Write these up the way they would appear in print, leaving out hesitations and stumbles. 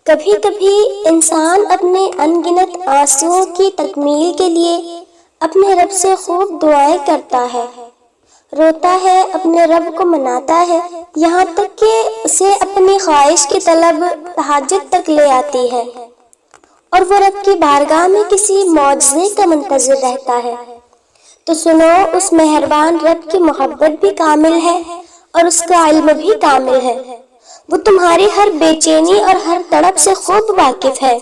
کبھی کبھی انسان اپنے انگنت آنسوؤں کی تکمیل کے لیے اپنے رب سے خوب دعائیں کرتا ہے، روتا ہے، اپنے رب کو مناتا ہے، یہاں تک کہ اسے اپنی خواہش کی طلب تہجد تک لے آتی ہے، اور وہ رب کی بارگاہ میں کسی معجزے کا منتظر رہتا ہے۔ تو سنو، اس مہربان رب کی محبت بھی کامل ہے اور اس کا علم بھی کامل ہے۔ وہ تمہاری ہر بے چینی اور ہر تڑپ سے خوب واقف ہے،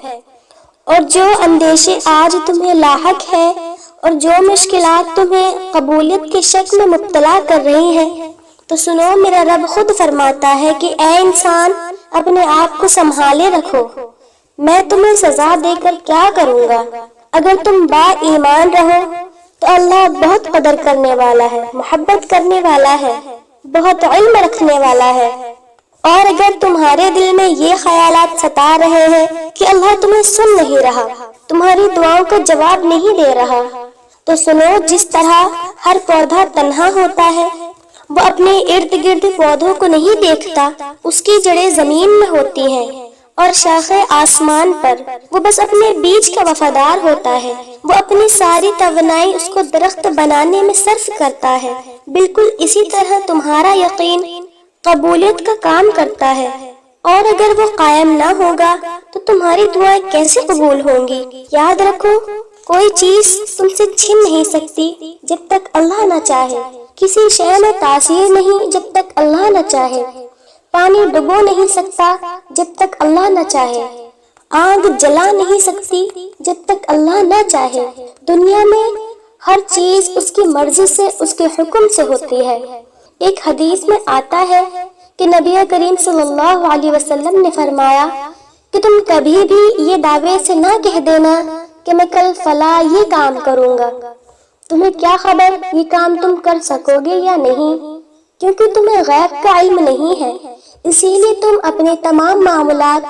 اور جو اندیشے آج تمہیں لاحق ہے اور جو مشکلات تمہیں قبولیت کے شک میں مبتلا کر رہی ہیں، تو سنو، میرا رب خود فرماتا ہے کہ اے انسان، اپنے آپ کو سنبھالے رکھو، میں تمہیں سزا دے کر کیا کروں گا؟ اگر تم با ایمان رہو تو اللہ بہت قدر کرنے والا ہے، محبت کرنے والا ہے، بہت علم رکھنے والا ہے۔ اور اگر تمہارے دل میں یہ خیالات ستا رہے ہیں کہ اللہ تمہیں سن نہیں رہا، تمہاری دعاؤں کا جواب نہیں دے رہا، تو سنو، جس طرح ہر پودا تنہا ہوتا ہے، وہ اپنے ارد گرد پودوں کو نہیں دیکھتا، اس کی جڑیں زمین میں ہوتی ہیں اور شاخیں آسمان پر، وہ بس اپنے بیج کا وفادار ہوتا ہے، وہ اپنی ساری توانائی اس کو درخت بنانے میں صرف کرتا ہے۔ بالکل اسی طرح تمہارا یقین قبولیت کا کام کرتا ہے، اور اگر وہ قائم نہ ہوگا تو تمہاری دعائیں کیسے قبول ہوں گی؟ یاد رکھو، کوئی چیز تم سے چھن نہیں سکتی جب تک اللہ نہ چاہے، کسی شے میں تاثیر نہیں جب تک اللہ نہ چاہے، پانی ڈبو نہیں سکتا جب تک اللہ نہ چاہے، آگ جلا نہیں سکتی جب تک اللہ نہ چاہے۔ دنیا میں ہر چیز اس کی مرضی سے، اس کے حکم سے ہوتی ہے۔ ایک حدیث میں آتا ہے کہ نبی کریم صلی اللہ علیہ وسلم نے فرمایا کہ تم کبھی بھی یہ دعوے سے نہ کہہ دینا کہ میں کل فلاں یہ کام کروں گا، تمہیں کیا خبر یہ کام تم کر سکو گے یا نہیں، کیونکہ تمہیں غیب کا علم نہیں ہے، اسی لیے تم اپنے تمام معاملات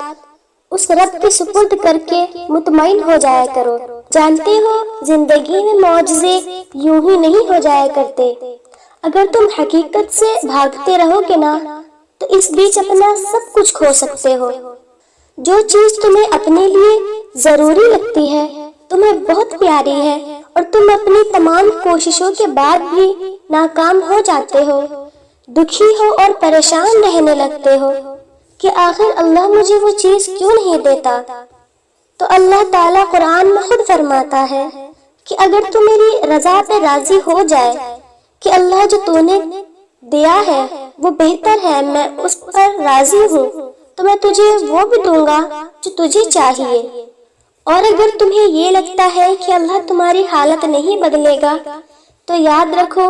اس رب کے سپرد کر کے مطمئن ہو جایا کرو۔ جانتے ہو، زندگی میں معجزے یوں ہی نہیں ہو جایا کرتے، اگر تم حقیقت سے بھاگتے رہو گے نا تو اس بیچ اپنا سب کچھ کھو سکتے ہو۔ جو چیز تمہیں اپنے لیے ضروری لگتی ہے، تمہیں بہت پیاری ہے، اور تم اپنی تمام کوششوں کے بعد بھی ناکام ہو جاتے ہو، دکھی ہو اور پریشان رہنے لگتے ہو کہ آخر اللہ مجھے وہ چیز کیوں نہیں دیتا، تو اللہ تعالیٰ قرآن میں خود فرماتا ہے کہ اگر تو میری رضا پہ راضی ہو جائے کہ اللہ جو تو نے دیا ہے وہ بہتر ہے، میں اس پر راضی ہوں، تو میں تجھے وہ بھی دوں گا جو تجھے چاہیے۔ اور اگر تمہیں یہ لگتا ہے کہ اللہ تمہاری حالت نہیں بدلے گا، تو یاد رکھو،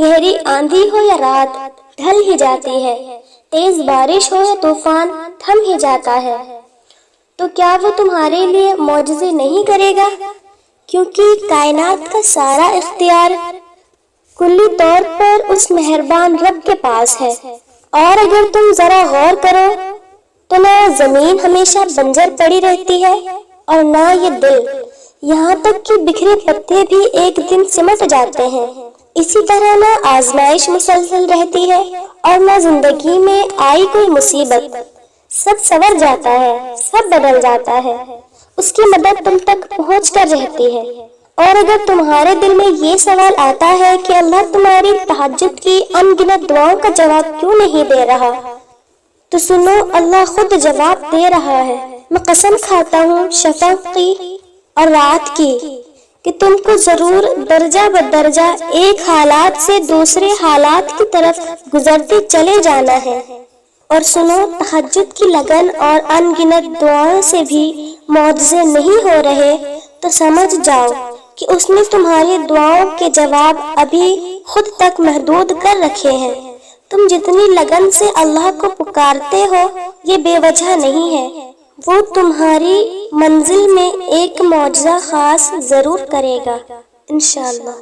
گہری آندھی ہو یا رات ڈھل ہی جاتی ہے، تیز بارش ہو یا طوفان تھم ہی جاتا ہے۔ تو کیا وہ تمہارے لیے معجزے نہیں کرے گا؟ کیونکہ کائنات کا سارا اختیار کلی طور پر اس مہربان رب کے پاس ہے۔ اور اگر تم ذرا غور کرو تو نہ زمین ہمیشہ بنجر پڑی رہتی ہے اور نہ یہ دل، یہاں تک کہ بکھرے پتے بھی ایک دن سمٹ جاتے ہیں۔ اسی طرح نہ آزمائش مسلسل رہتی ہے اور نہ زندگی میں آئی کوئی مصیبت، سب سنور جاتا ہے، سب بدل جاتا ہے، اس کی مدد تم تک پہنچ کر رہتی ہے۔ اور اگر تمہارے دل میں یہ سوال آتا ہے کہ اللہ تمہاری تہجد کی ان گنت دعاؤں کا جواب کیوں نہیں دے رہا، تو سنو، اللہ خود جواب دے رہا ہے۔ میں قسم کھاتا ہوں شفق کی اور رات کی کہ تم کو ضرور درجہ بدرجہ ایک حالات سے دوسرے حالات کی طرف گزرتے چلے جانا ہے۔ اور سنو، تہجد کی لگن اور ان گنت دعاؤں سے بھی معجزے نہیں ہو رہے تو سمجھ جاؤ کہ اس نے تمہاری دعاؤں کے جواب ابھی خود تک محدود کر رکھے ہیں۔ تم جتنی لگن سے اللہ کو پکارتے ہو یہ بے وجہ نہیں ہے، وہ تمہاری منزل میں ایک معجزہ خاص ضرور کرے گا انشاءاللہ۔